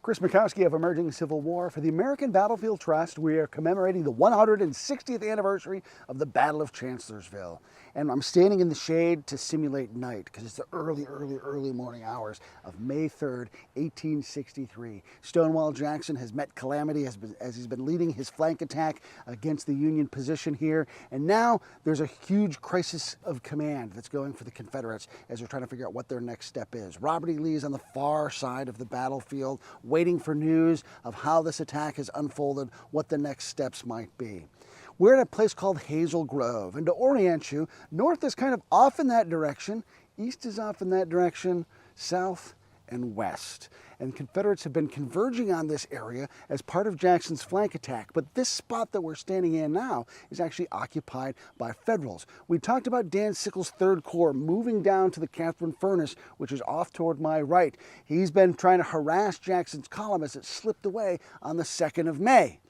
Chris Mackowski of Emerging Civil War. For the American Battlefield Trust, we are commemorating the 160th anniversary of the Battle of Chancellorsville. And I'm standing in the shade to simulate night because it's the early morning hours of May 3rd, 1863. Stonewall Jackson has met calamity as he's been leading his flank attack against the Union position here. And now there's a huge crisis of command that's going for the Confederates as they're trying to figure out what their next step is. Robert E. Lee is on the far side of the battlefield, waiting for news of how this attack has unfolded, what the next steps might be. We're at a place called Hazel Grove, and to orient you, north is kind of off in that direction, east is off in that direction, south and west. And Confederates have been converging on this area as part of Jackson's flank attack. But this spot that we're standing in now is actually occupied by Federals. We talked about Dan Sickles' 3rd Corps moving down to the Catherine Furnace, which is off toward my right. He's been trying to harass Jackson's column as it slipped away on the 2nd of May.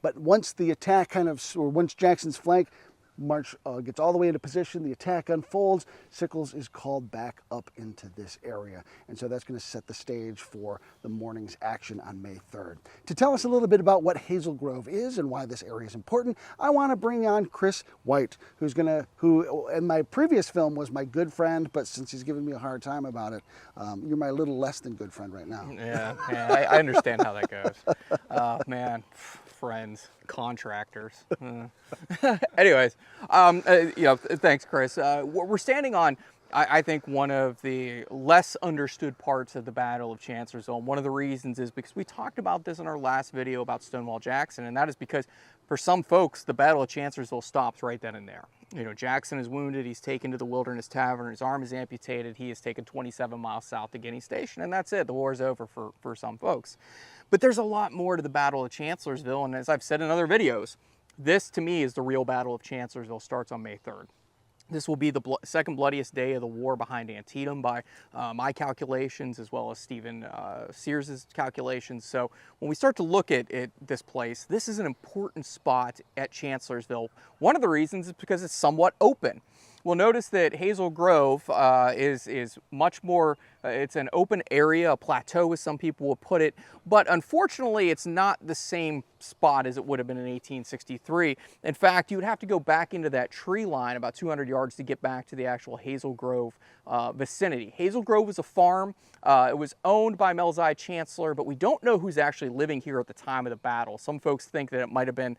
But once the attack once Jackson's flank march gets all the way into position, the attack unfolds, Sickles is called back up into this area. And so that's going to set the stage for the morning's action on May 3rd. To tell us a little bit about what Hazel Grove is and why this area is important, I want to bring on Kris White, who in my previous film was my good friend, but since he's giving me a hard time about it, you're my little less than good friend right now. Yeah, I understand how that goes. Man. Friends, contractors. Anyways, thanks, Chris. We're standing on, I think, one of the less understood parts of the Battle of Chancellorsville. One of the reasons is because we talked about this in our last video about Stonewall Jackson, and that is because for some folks, the Battle of Chancellorsville stops right then and there. You know, Jackson is wounded, he's taken to the Wilderness Tavern, his arm is amputated, he is taken 27 miles south to Guinea Station, and that's it. The war is over for some folks. But there's a lot more to the Battle of Chancellorsville, and as I've said in other videos, this to me is the real Battle of Chancellorsville. Starts on May 3rd. This will be the second bloodiest day of the war behind Antietam by my calculations, as well as Stephen Sears's calculations. So when we start to look at this place, this is an important spot at Chancellorsville. One of the reasons is because it's somewhat open. We'll notice that Hazel Grove is much more, it's an open area, a plateau as some people will put it, but unfortunately it's not the same spot as it would have been in 1863. In fact, you would have to go back into that tree line about 200 yards to get back to the actual Hazel Grove vicinity. Hazel Grove is a farm. It was owned by Melzi Chancellor, but we don't know who's actually living here at the time of the battle. Some folks think that it might have been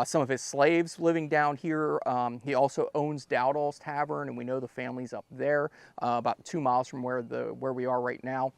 some of his slaves living down here. He also owns Dowdall's Tavern, and we know the family's up there, about 2 miles from where we are right now.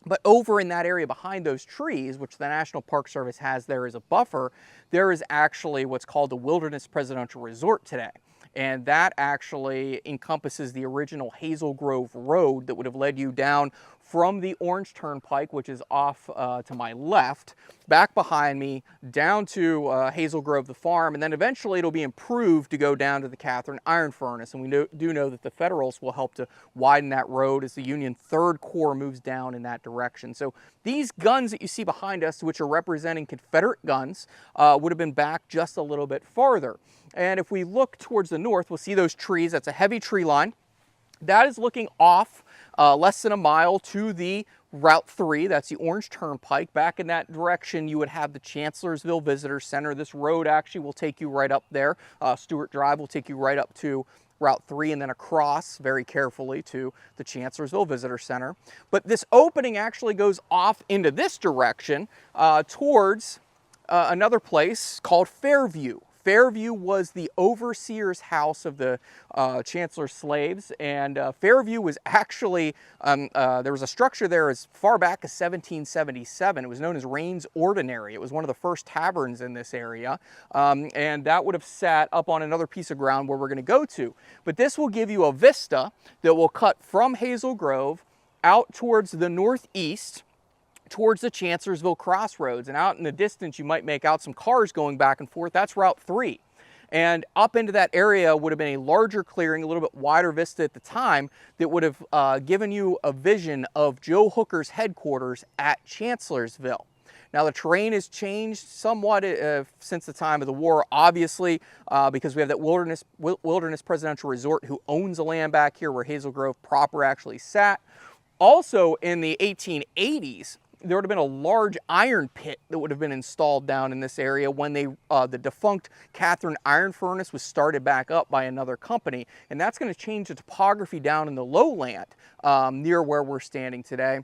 But over in that area behind those trees, which the National Park Service has there as a buffer, there is actually what's called the Wilderness Presidential Resort today. And that actually encompasses the original Hazel Grove Road that would have led you down from the Orange Turnpike, which is off to my left, back behind me, down to Hazel Grove, the farm, and then eventually it'll be improved to go down to the Catherine Iron Furnace. And we do know that the Federals will help to widen that road as the Union 3rd Corps moves down in that direction. So these guns that you see behind us, which are representing Confederate guns, would have been back just a little bit farther. And if we look towards the north, we'll see those trees. That's a heavy tree line. That is looking off less than a mile to the Route 3. That's the Orange Turnpike. Back in that direction, you would have the Chancellorsville Visitor Center. This road actually will take you right up there. Stewart Drive will take you right up to Route 3 and then across very carefully to the Chancellorsville Visitor Center. But this opening actually goes off into this direction towards another place called Fairview. Fairview was the overseer's house of the Chancellor slaves, and Fairview was actually, there was a structure there as far back as 1777. It was known as Rains Ordinary. It was one of the first taverns in this area, and that would have sat up on another piece of ground where we're going to go to. But this will give you a vista that will cut from Hazel Grove out towards the northeast, towards the Chancellorsville crossroads, and out in the distance you might make out some cars going back and forth. That's Route 3. And up into that area would have been a larger clearing, a little bit wider vista at the time, that would have given you a vision of Joe Hooker's headquarters at Chancellorsville. Now the terrain has changed somewhat since the time of the war, obviously, because we have that Wilderness Presidential Resort who owns the land back here where Hazel Grove proper actually sat. Also in the 1880s, there would have been a large iron pit that would have been installed down in this area when the defunct Catherine iron furnace was started back up by another company. And that's going to change the topography down in the lowland near where we're standing today.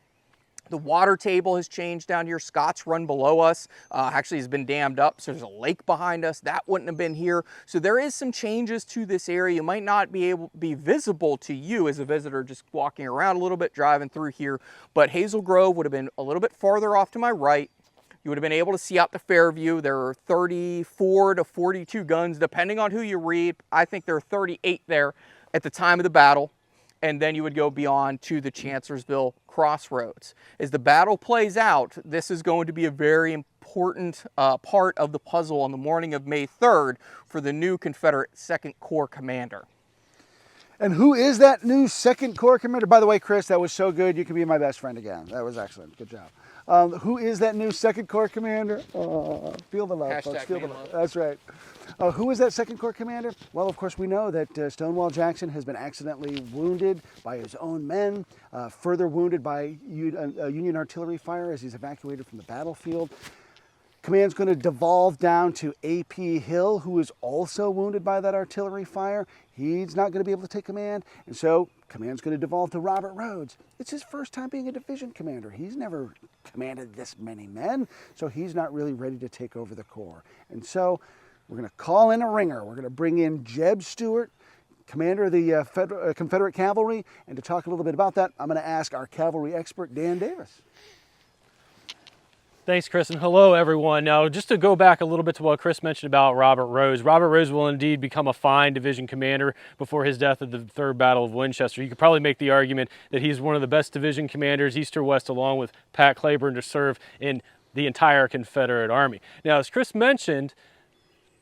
The water table has changed down here. Scott's Run below us actually has been dammed up, so there's a lake behind us. That wouldn't have been here. So there is some changes to this area. You might not be able to be visible to you as a visitor just walking around a little bit, driving through here. But Hazel Grove would have been a little bit farther off to my right. You would have been able to see out the Fairview. There are 34 to 42 guns, depending on who you read. I think there are 38 there at the time of the battle. And then you would go beyond to the Chancellorsville crossroads. As the battle plays out, this is going to be a very important part of the puzzle on the morning of May 3rd for the new Confederate 2nd Corps commander. And who is that new 2nd Corps commander? By the way, Chris, that was so good. You can be my best friend again. That was excellent. Good job. Who is that new 2nd Corps commander? Feel the love, folks. Feel the love. That's right. Who is that 2nd Corps commander? Well, of course, we know that Stonewall Jackson has been accidentally wounded by his own men, further wounded by Union artillery fire as he's evacuated from the battlefield. Command's going to devolve down to A.P. Hill, who is also wounded by that artillery fire. He's not going to be able to take command, and so command's going to devolve to Robert Rhodes. It's his first time being a division commander. He's never commanded this many men, so he's not really ready to take over the Corps. And so we're going to call in a ringer. We're going to bring in Jeb Stuart, commander of the Confederate cavalry, and to talk a little bit about that, I'm going to ask our cavalry expert, Dan Davis. Thanks, Chris, and hello, everyone. Now, just to go back a little bit to what Chris mentioned about Robert Rhodes. Robert Rhodes will indeed become a fine division commander before his death at the Third Battle of Winchester. You could probably make the argument that he's one of the best division commanders, east or west, along with Pat Claiborne, to serve in the entire Confederate Army. Now, as Chris mentioned,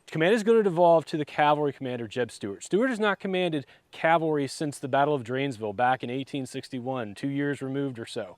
command is going to devolve to the cavalry commander, Jeb Stuart. Stuart has not commanded cavalry since the Battle of Drainesville back in 1861, 2 years removed or so.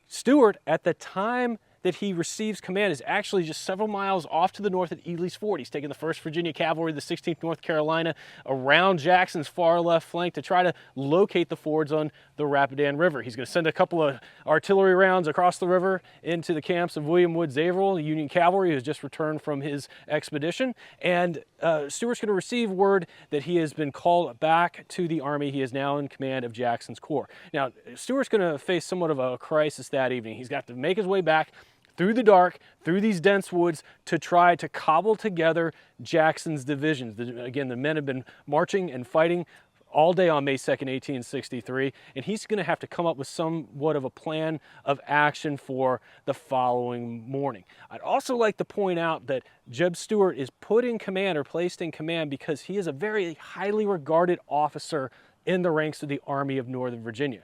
Stuart, at the time that he receives command, is actually just several miles off to the north at Ely's Ford. He's taking the 1st Virginia Cavalry, the 16th North Carolina, around Jackson's far left flank to try to locate the fords on the Rapidan River. He's going to send a couple of artillery rounds across the river into the camps of William Woods Averill, the Union cavalry, who has just returned from his expedition. And Stuart's going to receive word that he has been called back to the Army. He is now in command of Jackson's Corps. Now, Stuart's going to face somewhat of a crisis that evening. He's got to make his way back through the dark, through these dense woods, to try to cobble together Jackson's divisions. Again, the men have been marching and fighting all day on May 2nd, 1863, and he's going to have to come up with somewhat of a plan of action for the following morning. I'd also like to point out that Jeb Stuart is put in command, or placed in command, because he is a very highly regarded officer in the ranks of the Army of Northern Virginia.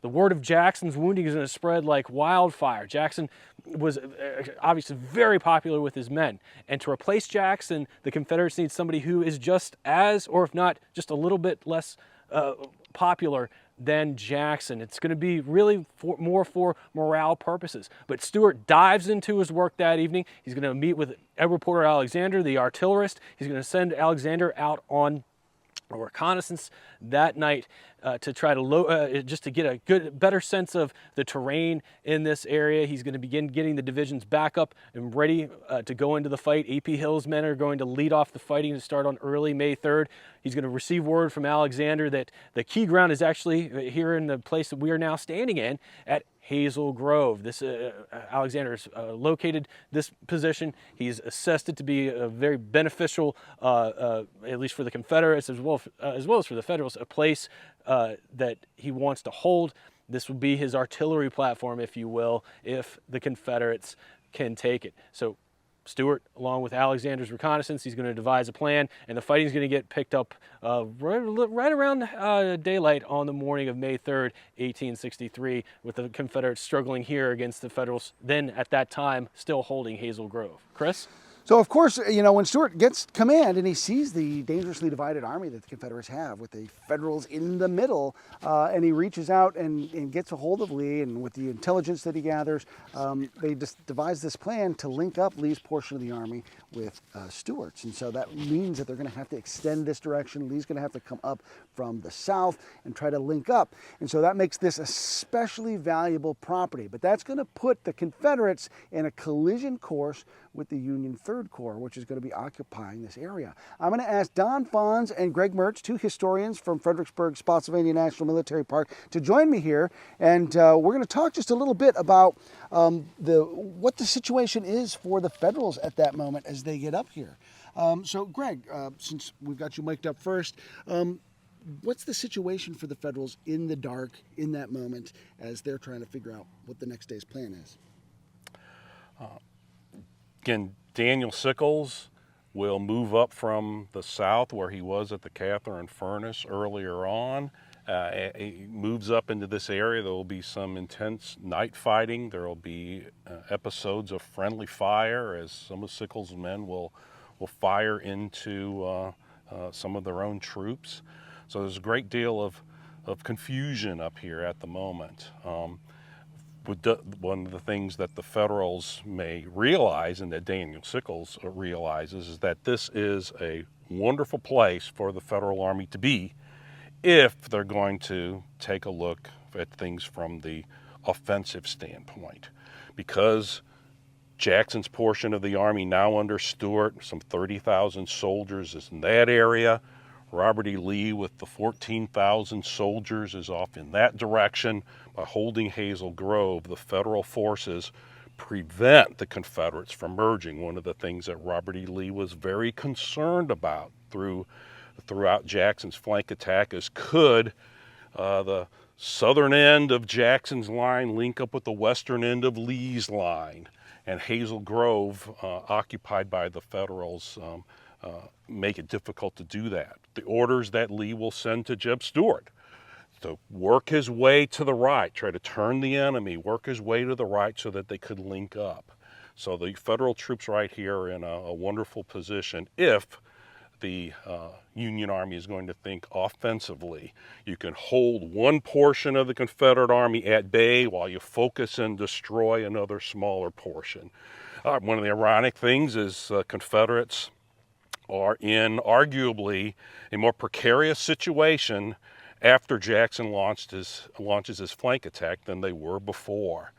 The word of Jackson's wounding is going to spread like wildfire. Jackson was obviously very popular with his men. And to replace Jackson, the Confederates need somebody who is just as, or if not, just a little bit less popular than Jackson. It's going to be really more for morale purposes. But Stuart dives into his work that evening. He's going to meet with Edward Porter Alexander, the artillerist. He's going to send Alexander out on a reconnaissance that night to try to just to get a better sense of the terrain in this area. He's going to begin getting the divisions back up and ready to go into the fight. A.P. Hill's men are going to lead off the fighting to start on early May 3rd. He's going to receive word from Alexander that the key ground is actually here in the place that we are now standing in at Hazel Grove. This Alexander's located this position. He's assessed it to be a very beneficial, at least for the Confederates as well as for the Federals, a place that he wants to hold. This will be his artillery platform, if you will, if the Confederates can take it. So Stuart, along with Alexander's reconnaissance, he's going to devise a plan, and the fighting is going to get picked up right around daylight on the morning of May 3rd, 1863, with the Confederates struggling here against the Federals, then at that time still holding Hazel Grove. Chris? So, of course, when Stuart gets command and he sees the dangerously divided army that the Confederates have with the Federals in the middle, and he reaches out and gets a hold of Lee, and with the intelligence that he gathers, they just devise this plan to link up Lee's portion of the army with Stuart's. And so that means that they're going to have to extend this direction. Lee's going to have to come up from the south and try to link up. And so that makes this especially valuable property. But that's going to put the Confederates in a collision course with the Union Third Corps, which is going to be occupying this area. I'm going to ask Don Pfanz and Greg Mertz, two historians from Fredericksburg Spotsylvania National Military Park, to join me here, and we're going to talk just a little bit about what the situation is for the Federals at that moment as they get up here. So, Greg, since we've got you mic'd up first, what's the situation for the Federals in the dark in that moment as they're trying to figure out what the next day's plan is? Again, Daniel Sickles will move up from the south where he was at the Catherine Furnace earlier on. He moves up into this area. There will be some intense night fighting. There will be episodes of friendly fire as some of Sickles' men will fire into some of their own troops. So there's a great deal of confusion up here at the moment. One of the things that the Federals may realize, and that Daniel Sickles realizes, is that this is a wonderful place for the Federal Army to be if they're going to take a look at things from the offensive standpoint. Because Jackson's portion of the Army now under Stuart, some 30,000 soldiers, is in that area. Robert E. Lee with the 14,000 soldiers is off in that direction. By holding Hazel Grove, the Federal forces prevent the Confederates from merging. One of the things that Robert E. Lee was very concerned about throughout Jackson's flank attack is could the southern end of Jackson's line link up with the western end of Lee's line, and Hazel Grove, occupied by the Federals, make it difficult to do that. The orders that Lee will send to Jeb Stuart to work his way to the right, try to turn the enemy, work his way to the right so that they could link up. So the Federal troops right here are in a wonderful position if the Union Army is going to think offensively. You can hold one portion of the Confederate Army at bay while you focus and destroy another smaller portion. One of the ironic things is Confederates are in arguably a more precarious situation after Jackson launches his flank attack than they were before.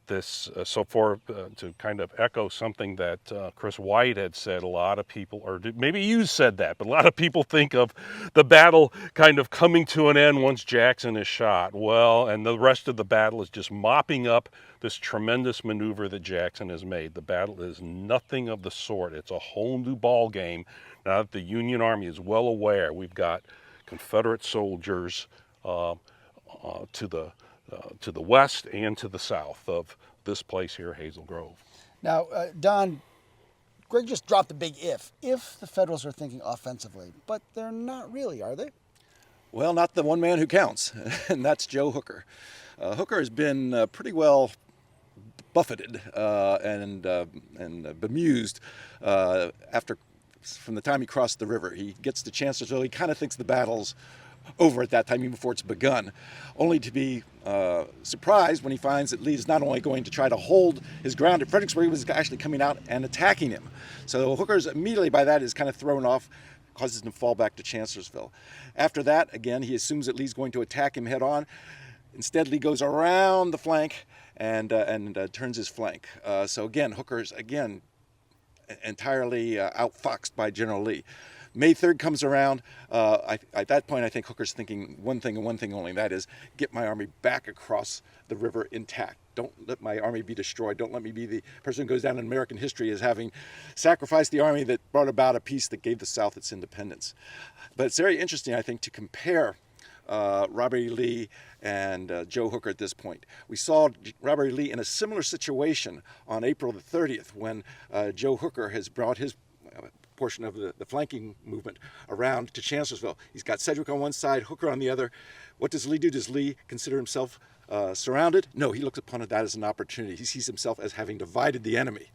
To kind of echo something that Kris White had said, a lot of people, or maybe you said that, but a lot of people think of the battle kind of coming to an end once Jackson is shot. Well, and the rest of the battle is just mopping up this tremendous maneuver that Jackson has made. The battle is nothing of the sort. It's a whole new ball game now that the Union Army is well aware we've got Confederate soldiers to the west and to the south of this place here, Hazel Grove. Now, Don, Greg just dropped a big if the Federals are thinking offensively, but they're not really, are they? Well, not the one man who counts, and that's Joe Hooker. Hooker has been pretty well buffeted and bemused from the time he crossed the river. He gets to Chancellorsville. He kind of thinks the battle's over at that time, even before it's begun, only to be surprised when he finds that Lee is not only going to try to hold his ground at Fredericksburg, but is actually coming out and attacking him. So Hooker's immediately by that is kind of thrown off, causes him to fall back to Chancellorsville. After that, again, he assumes that Lee's going to attack him head on. Instead, Lee goes around the flank and turns his flank. So again, Hooker's entirely outfoxed by General Lee. May 3rd comes around. At that point, I think Hooker's thinking one thing and one thing only, and that is get my army back across the river intact. Don't let my army be destroyed. Don't let me be the person who goes down in American history as having sacrificed the army that brought about a peace that gave the South its independence. But it's very interesting, I think, to compare Robert E. Lee and Joe Hooker at this point. We saw Robert E. Lee in a similar situation on April the 30th when Joe Hooker has brought his portion of the flanking movement around to Chancellorsville. He's got Sedgwick on one side, Hooker on the other. What does Lee do? Does Lee consider himself surrounded? No, he looks upon that as an opportunity. He sees himself as having divided the enemy.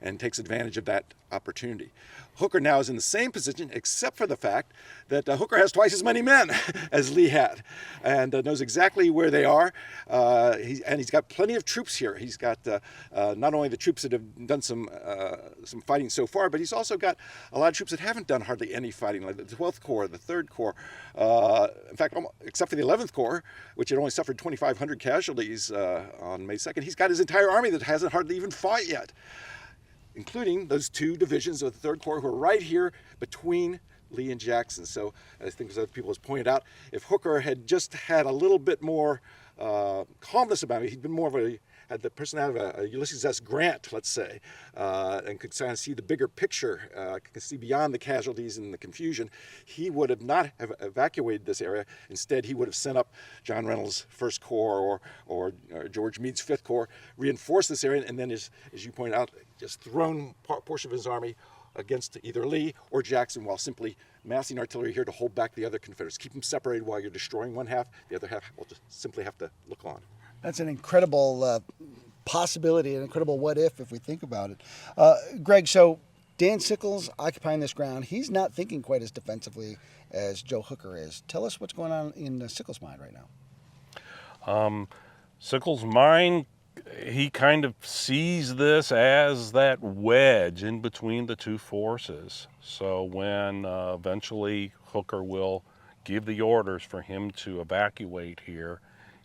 and takes advantage of that opportunity. Hooker now is in the same position, except for the fact that Hooker has twice as many men as Lee had, and knows exactly where they are. He's got plenty of troops here. He's got not only the troops that have done some fighting so far, but he's also got a lot of troops that haven't done hardly any fighting, like the 12th Corps, the 3rd Corps. In fact, except for the 11th Corps, which had only suffered 2,500 casualties on May 2nd, he's got his entire army that hasn't hardly even fought yet, including those 2 divisions of the 3rd Corps who are right here between Lee and Jackson. So I think, as other people have pointed out, if Hooker had just had a little bit more calmness about it, he'd been more of had the personality of a Ulysses S. Grant, let's say, and could kind of see the bigger picture, could see beyond the casualties and the confusion, he would have not have evacuated this area. Instead, he would have sent up John Reynolds' 1st Corps or George Meade's 5th Corps, reinforced this area, and then, as you point out, just thrown a portion of his army against either Lee or Jackson while simply massing artillery here to hold back the other Confederates. Keep them separated while you're destroying one half. The other half will just simply have to look on. That's an incredible possibility, an incredible what if we think about it. Greg, so Dan Sickles occupying this ground, he's not thinking quite as defensively as Joe Hooker is. Tell us what's going on in Sickles' mind right now. Sickles' mind, he kind of sees this as that wedge in between the 2 forces. So when eventually Hooker will give the orders for him to evacuate here,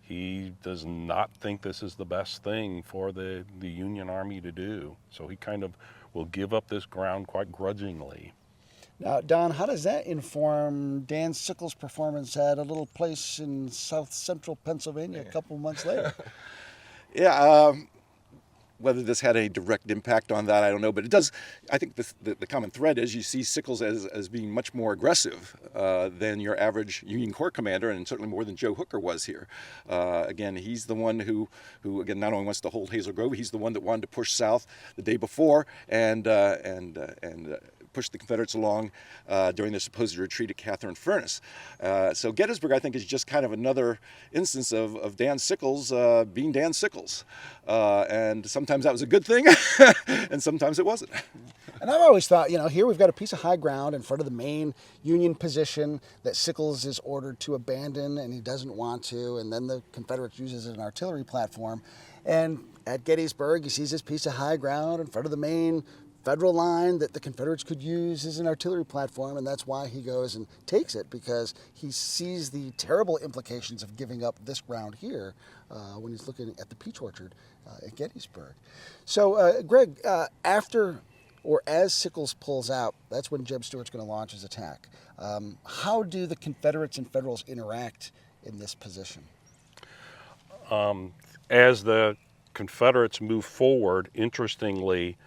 he does not think this is the best thing for the Union Army to do. So he kind of will give up this ground quite grudgingly. Now, Don, how does that inform Dan Sickles' performance at a little place in south central Pennsylvania a couple months later? Yeah, whether this had a direct impact on that, I don't know. But it does. I think the common thread is you see Sickles as being much more aggressive than your average Union Corps commander, and certainly more than Joe Hooker was here. Again, he's the one who again not only wants to hold Hazel Grove, he's the one that wanted to push south the day before and push the Confederates along during their supposed retreat at Catherine Furnace. So Gettysburg, I think, is just kind of another instance of Dan Sickles being Dan Sickles. And sometimes that was a good thing, and sometimes it wasn't. And I've always thought, here we've got a piece of high ground in front of the main Union position that Sickles is ordered to abandon, and he doesn't want to, and then the Confederates use it as an artillery platform. And at Gettysburg, he sees this piece of high ground in front of the main Federal line that the Confederates could use as an artillery platform, and that's why he goes and takes it, because he sees the terrible implications of giving up this ground here when he's looking at the peach orchard at Gettysburg. So, Greg, after or as Sickles pulls out, that's when Jeb Stuart's going to launch his attack. How do the Confederates and Federals interact in this position? As the Confederates move forward, interestingly,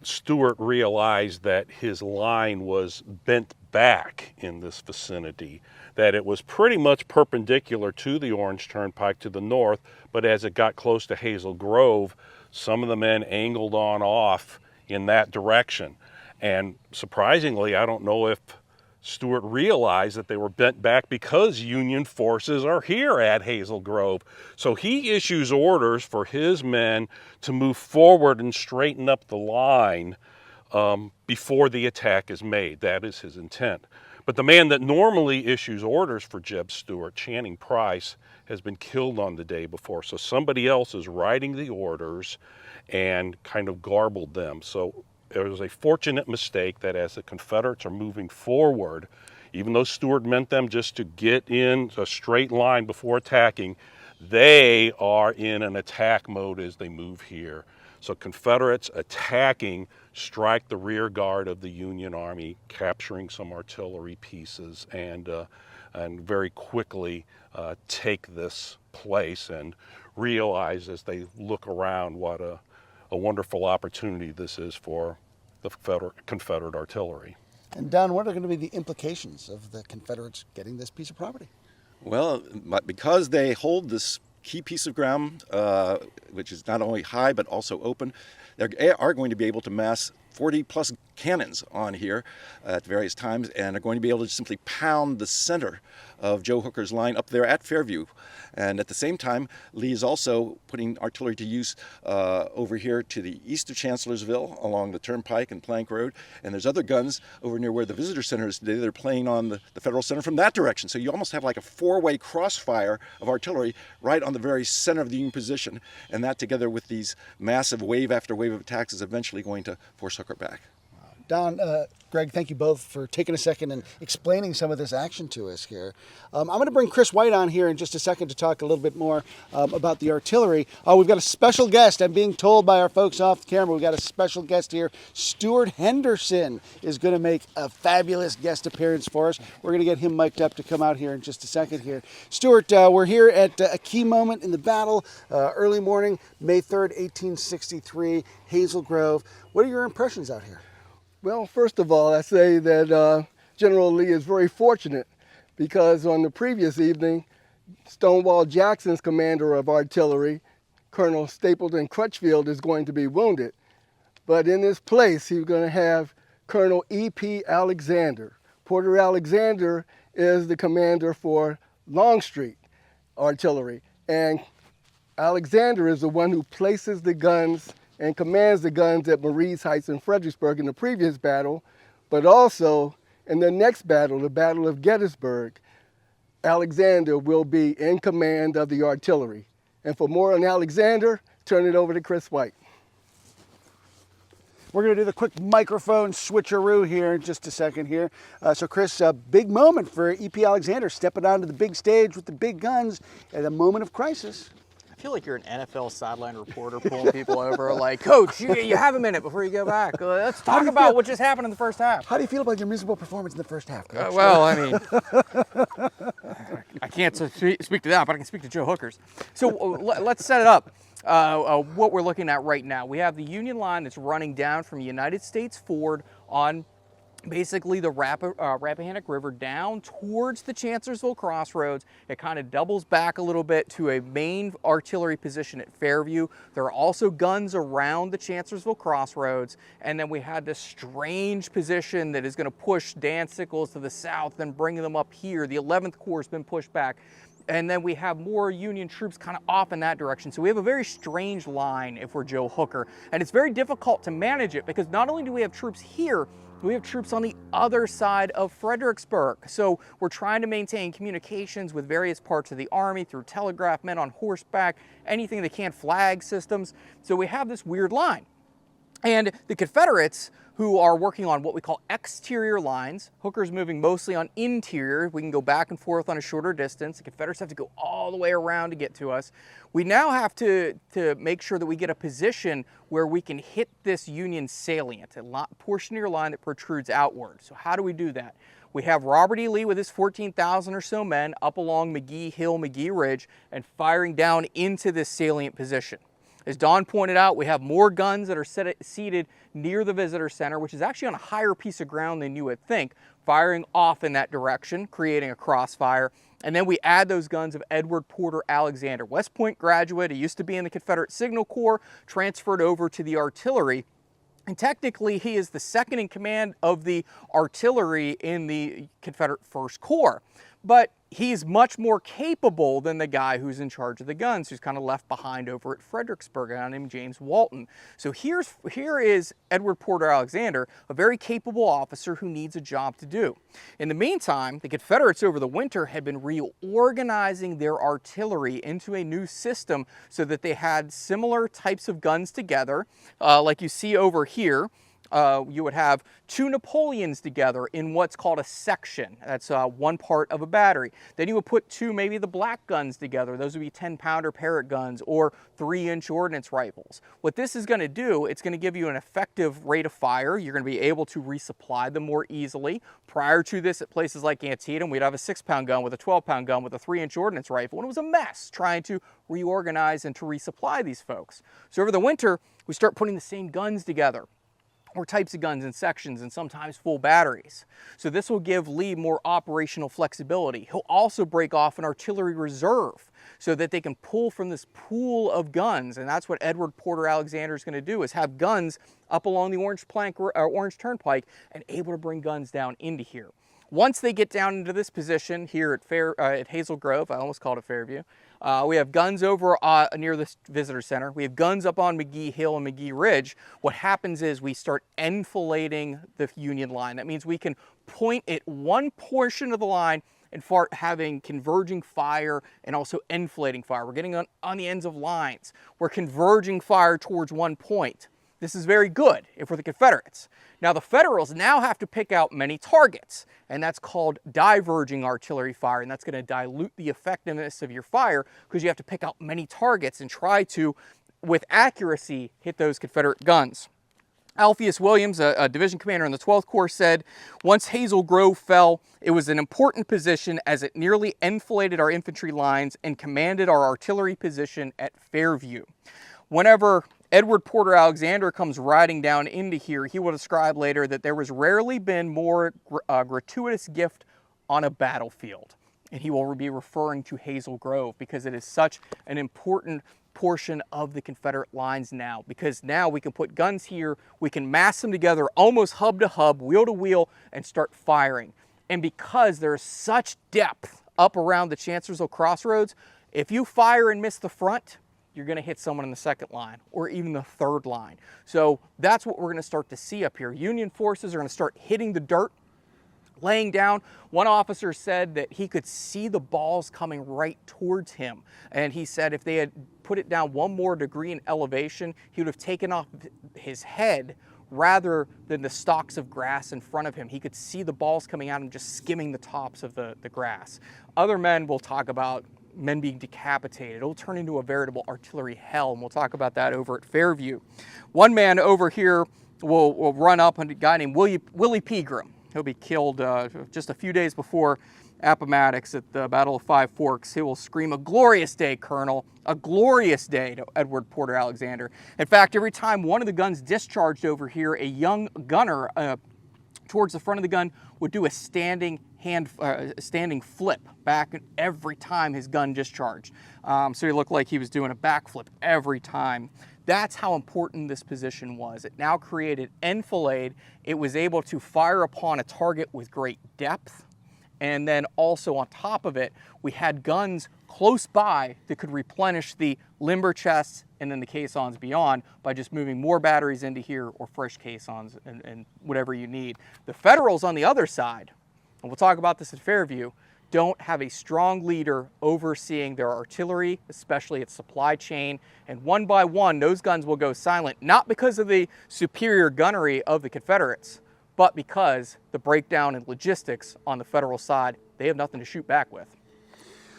Stuart realized that his line was bent back in this vicinity, that it was pretty much perpendicular to the Orange Turnpike to the north, but as it got close to Hazel Grove, some of the men angled on off in that direction. And surprisingly, I don't know if Stuart realized that they were bent back because Union forces are here at Hazel Grove. So he issues orders for his men to move forward and straighten up the line before the attack is made. That is his intent. But the man that normally issues orders for Jeb Stuart, Channing Price, has been killed on the day before. So somebody else is writing the orders and kind of garbled them. So it was a fortunate mistake that as the Confederates are moving forward, even though Stuart meant them just to get in a straight line before attacking, they are in an attack mode as they move here. So Confederates attacking strike the rear guard of the Union Army, capturing some artillery pieces, and very quickly take this place and realize as they look around what a wonderful opportunity this is for the Confederate artillery. And Don, what are going to be the implications of the Confederates getting this piece of property? Well, because they hold this key piece of ground, which is not only high but also open, they are going to be able to mass 40 plus cannons on here at various times and are going to be able to simply pound the center of Joe Hooker's line up there at Fairview. And at the same time, Lee is also putting artillery to use over here to the east of Chancellorsville along the Turnpike and Plank Road. And there's other guns over near where the Visitor Center is today. They're playing on the Federal Center from that direction. So you almost have like a four-way crossfire of artillery right on the very center of the Union position. And that together with these massive wave after wave of attacks is eventually going to force Hooker back. Don, Greg, thank you both for taking a second and explaining some of this action to us here. I'm going to bring Kris White on here in just a second to talk a little bit more about the artillery. We've got a special guest. I'm being told by our folks off the camera, we've got a special guest here. Steward Henderson is going to make a fabulous guest appearance for us. We're going to get him mic'd up to come out here in just a second here. Stewart, we're here at a key moment in the battle, early morning, May 3rd, 1863, Hazel Grove. What are your impressions out here? Well, first of all, I say that General Lee is very fortunate because on the previous evening, Stonewall Jackson's commander of artillery, Colonel Stapleton Crutchfield, is going to be wounded. But in his place, he's going to have Colonel E.P. Alexander. Porter Alexander is the commander for Longstreet artillery. And Alexander is the one who places the guns and commands the guns at Marie's Heights and Fredericksburg in the previous battle, but also in the next battle, the Battle of Gettysburg, Alexander will be in command of the artillery. And for more on Alexander, turn it over to Kris White. We're going to do the quick microphone switcheroo here in just a second here. So Kris, a big moment for E.P. Alexander stepping onto the big stage with the big guns at a moment of crisis. I feel like you're an NFL sideline reporter pulling people over like, Coach, you have a minute before you go back. Let's talk about what just happened in the first half. How do you feel about your miserable performance in the first half, Coach? Well, I mean, I can't speak to that, but I can speak to Joe Hooker's. So let's set it up. What we're looking at right now, we have the Union line that's running down from United States Ford on basically the Rappahannock River down towards the Chancellorsville crossroads. It kind of doubles back a little bit to a main artillery position at Fairview. There are also guns around the Chancellorsville crossroads. And then we had this strange position that is going to push Dan Sickles to the south and bring them up here. The 11th Corps has been pushed back. And then we have more Union troops kind of off in that direction. So we have a very strange line if we're Joe Hooker. And it's very difficult to manage it because not only do we have troops here, we have troops on the other side of Fredericksburg. So we're trying to maintain communications with various parts of the Army through telegraph men on horseback, anything they can, flag systems. So we have this weird line. And the Confederates, who are working on what we call exterior lines, Hooker's moving mostly on interior. We can go back and forth on a shorter distance. The Confederates have to go all the way around to get to us. We now have to make sure that we get a position where we can hit this Union salient, a portion of your line that protrudes outward. So how do we do that? We have Robert E. Lee with his 14,000 or so men up along McGee Hill, McGee Ridge, and firing down into this salient position. As Don pointed out, we have more guns that are seated near the Visitor Center, which is actually on a higher piece of ground than you would think, firing off in that direction, creating a crossfire. And then we add those guns of Edward Porter Alexander, West Point graduate. He used to be in the Confederate Signal Corps, transferred over to the artillery. And technically, he is the second in command of the artillery in the Confederate First Corps. But he's much more capable than the guy who's in charge of the guns, who's kind of left behind over at Fredericksburg, a guy named James Walton. So here is Edward Porter Alexander, a very capable officer who needs a job to do. In the meantime, the Confederates over the winter had been reorganizing their artillery into a new system so that they had similar types of guns together, like you see over here. You would have two Napoleons together in what's called a section. That's one part of a battery. Then you would put two, maybe the black guns together. Those would be 10-pounder Parrott guns or 3-inch ordnance rifles. What this is going to do, it's going to give you an effective rate of fire. You're going to be able to resupply them more easily. Prior to this, at places like Antietam, we'd have a 6-pound gun with a 12-pound gun with a 3-inch ordnance rifle, and it was a mess trying to reorganize and to resupply these folks. So over the winter, we start putting the same guns together. or types of guns in sections and sometimes full batteries. So this will give Lee more operational flexibility. He'll also break off an artillery reserve so that they can pull from this pool of guns, and that's what Edward Porter Alexander is going to do, is have guns up along the Orange Turnpike and able to bring guns down into here. Once they get down into this position here at Hazel Grove, I almost called it Fairview, we have guns over near the visitor center. We have guns up on McGee Hill and McGee Ridge. What happens is we start enfilading the Union line. That means we can point at one portion of the line and start having converging fire and also enfilading fire. We're getting on the ends of lines. We're converging fire towards one point. This is very good if we're the Confederates. Now the Federals now have to pick out many targets, and that's called diverging artillery fire, and that's going to dilute the effectiveness of your fire because you have to pick out many targets and try to, with accuracy, hit those Confederate guns. Alpheus Williams, a division commander in the 12th Corps, said, once Hazel Grove fell, it was an important position as it nearly enfiladed our infantry lines and commanded our artillery position at Fairview. Whenever Edward Porter Alexander comes riding down into here, he will describe later that there was rarely been more gratuitous gift on a battlefield. And he will be referring to Hazel Grove because it is such an important portion of the Confederate lines now, because now we can put guns here, we can mass them together almost hub to hub, wheel to wheel, and start firing. And because there's such depth up around the Chancellorsville crossroads, if you fire and miss the front, you're going to hit someone in the second line or even the third line. So that's what we're going to start to see up here. Union forces are going to start hitting the dirt, laying down. One officer said that he could see the balls coming right towards him. And he said if they had put it down one more degree in elevation, he would have taken off his head rather than the stalks of grass in front of him. He could see the balls coming out and just skimming the tops of the grass. Other men will talk about men being decapitated. It'll turn into a veritable artillery hell, and we'll talk about that over at Fairview. One man over here will run up on a guy named Willie Pegram. He'll be killed just a few days before Appomattox at the Battle of Five Forks. He will scream, "A glorious day, Colonel, a glorious day," to Edward Porter Alexander. In fact, every time one of the guns discharged over here, a young gunner towards the front of the gun would do a standing flip back every time his gun discharged. So he looked like he was doing a backflip every time. That's how important this position was. It now created enfilade. It was able to fire upon a target with great depth. And then also on top of it, we had guns close by that could replenish the limber chests and then the caissons beyond by just moving more batteries into here or fresh caissons and whatever you need. The Federals on the other side, and we'll talk about this at Fairview, don't have a strong leader overseeing their artillery, especially its supply chain. And one by one, those guns will go silent, not because of the superior gunnery of the Confederates, but because the breakdown in logistics on the Federal side, they have nothing to shoot back with.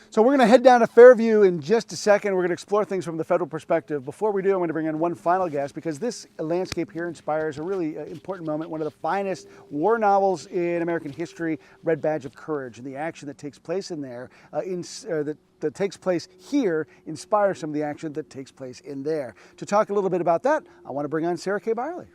So we're going to head down to Fairview in just a second. We're going to explore things from the Federal perspective. Before we do, I'm going to bring in one final guest because this landscape here inspires a really important moment, one of the finest war novels in American history, Red Badge of Courage, and the action that takes place in there, that takes place here, inspires some of the action that takes place in there. To talk a little bit about that, I want to bring on Sarah Kay Bierle.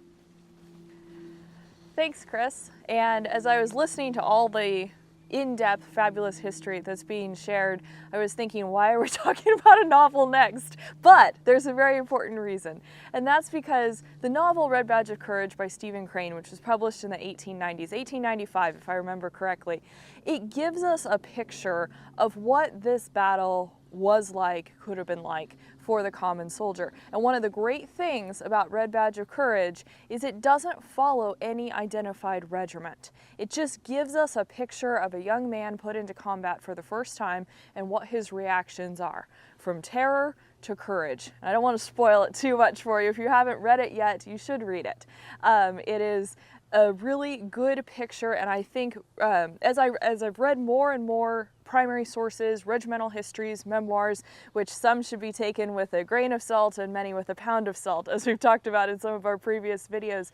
Thanks, Chris. And as I was listening to all the in-depth, fabulous history that's being shared, I was thinking, why are we talking about a novel next? But there's a very important reason, and that's because the novel Red Badge of Courage by Stephen Crane, which was published in the 1890s, 1895 if I remember correctly, it gives us a picture of what this battle was like, could have been like, for the common soldier. And one of the great things about Red Badge of Courage is it doesn't follow any identified regiment. It just gives us a picture of a young man put into combat for the first time and what his reactions are, from terror to courage. I don't want to spoil it too much for you. If you haven't read it yet, you should read it. It is a really good picture, and I think as I've read more and more primary sources, regimental histories, memoirs, which some should be taken with a grain of salt and many with a pound of salt, as we've talked about in some of our previous videos,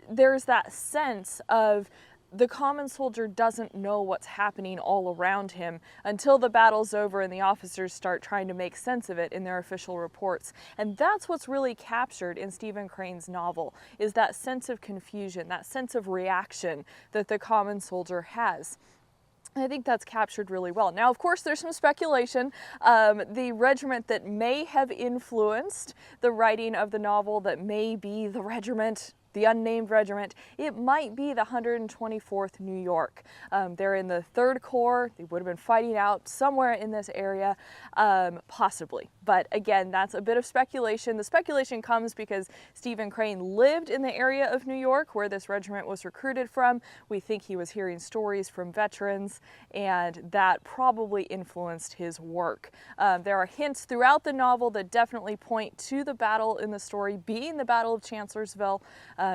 there's that sense of the common soldier doesn't know what's happening all around him until the battle's over and the officers start trying to make sense of it in their official reports. And that's what's really captured in Stephen Crane's novel, is that sense of confusion, that sense of reaction that the common soldier has. I think that's captured really well. Now, of course, there's some speculation. The regiment that may have influenced the writing of the novel, that may be the regiment, the unnamed regiment, it might be the 124th New York. They're in the 3rd Corps. They would have been fighting out somewhere in this area, possibly. But again, that's a bit of speculation. The speculation comes because Stephen Crane lived in the area of New York where this regiment was recruited from. We think he was hearing stories from veterans, and that probably influenced his work. There are hints throughout the novel that definitely point to the battle in the story being the Battle of Chancellorsville.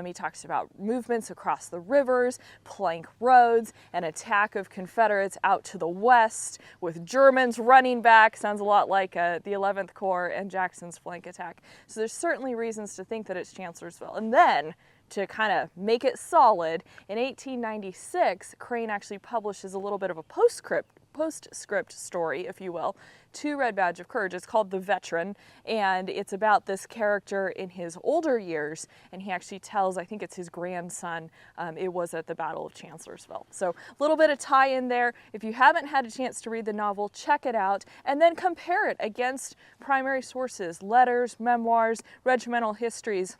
He talks about movements across the rivers, plank roads, an attack of Confederates out to the west with Germans running back. Sounds a lot like the 11th Corps and Jackson's flank attack. So there's certainly reasons to think that it's Chancellorsville. And then, to kind of make it solid, in 1896, Crane actually publishes a little bit of a postscript story, if you will, to Red Badge of Courage. It's called The Veteran, and it's about this character in his older years, and he actually tells, I think it's his grandson, it was at the Battle of Chancellorsville. So a little bit of tie-in there. If you haven't had a chance to read the novel, check it out, and then compare it against primary sources, letters, memoirs, regimental histories,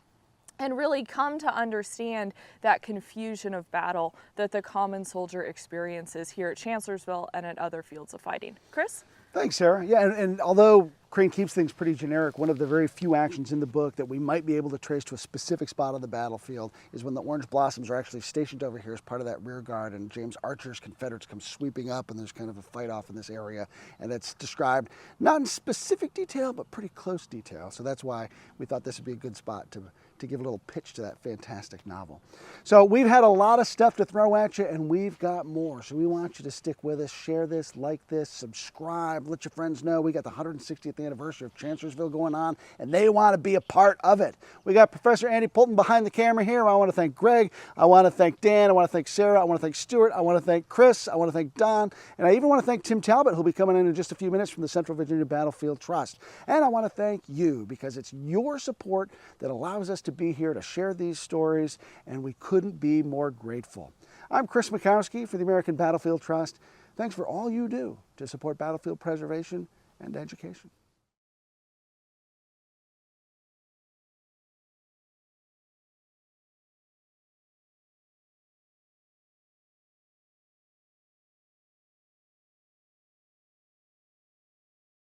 and really come to understand that confusion of battle that the common soldier experiences here at Chancellorsville and at other fields of fighting. Chris? Thanks, Sarah. Yeah, and although Crane keeps things pretty generic, one of the very few actions in the book that we might be able to trace to a specific spot on the battlefield is when the Orange Blossoms are actually stationed over here as part of that rear guard, and James Archer's Confederates come sweeping up, and there's kind of a fight off in this area, and it's described not in specific detail, but pretty close detail. So that's why we thought this would be a good spot to give a little pitch to that fantastic novel. So we've had a lot of stuff to throw at you, and we've got more. So we want you to stick with us, share this, like this, subscribe, let your friends know. We got the 160th anniversary of Chancellorsville going on, and they want to be a part of it. We got Professor Andy Poulton behind the camera here. I want to thank Greg. I want to thank Dan. I want to thank Sarah. I want to thank Stuart. I want to thank Chris. I want to thank Don. And I even want to thank Tim Talbot, who'll be coming in just a few minutes from the Central Virginia Battlefield Trust. And I want to thank you, because it's your support that allows us to be here to share these stories, and we couldn't be more grateful. I'm Chris Mackowski for the American Battlefield Trust. Thanks for all you do to support battlefield preservation and education.